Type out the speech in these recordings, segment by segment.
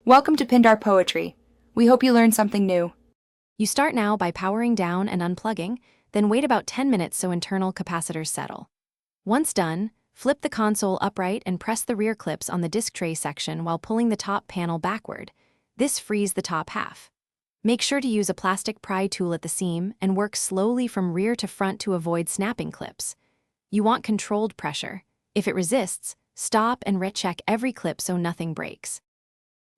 Welcome to Pindar Poetry. We hope you learned something new. You start now by powering down and unplugging, then wait about 10 minutes so internal capacitors settle. Once done, flip the console upright and press the rear clips on the disc tray section while pulling the top panel backward. This frees the top half. Make sure to use a plastic pry tool at the seam and work slowly from rear to front to avoid snapping clips. You want controlled pressure. If it resists, stop and recheck every clip so nothing breaks.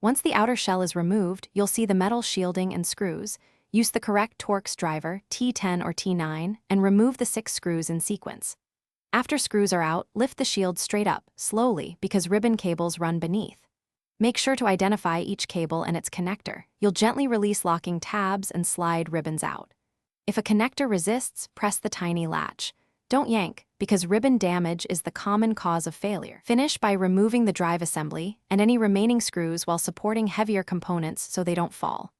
Once the outer shell is removed, you'll see the metal shielding and screws. Use the correct Torx driver, T10 or T9, and remove the 6 screws in sequence. After screws are out, lift the shield straight up, slowly, because ribbon cables run beneath. Make sure to identify each cable and its connector. You'll gently release locking tabs and slide ribbons out. If a connector resists, press the tiny latch. Don't yank, because ribbon damage is the common cause of failure. Finish by removing the drive assembly and any remaining screws while supporting heavier components so they don't fall.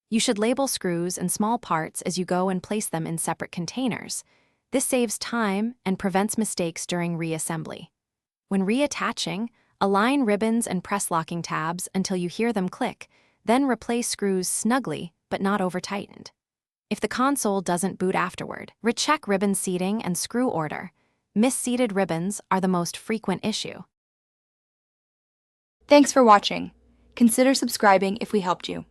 You should label screws and small parts as you go and place them in separate containers. This saves time and prevents mistakes during reassembly. When reattaching, align ribbons and press locking tabs until you hear them click, then replace screws snugly but not over-tightened. If the console doesn't boot afterward, recheck ribbon seating and screw order. Misseated ribbons are the most frequent issue. Thanks for watching. Consider subscribing if we helped you.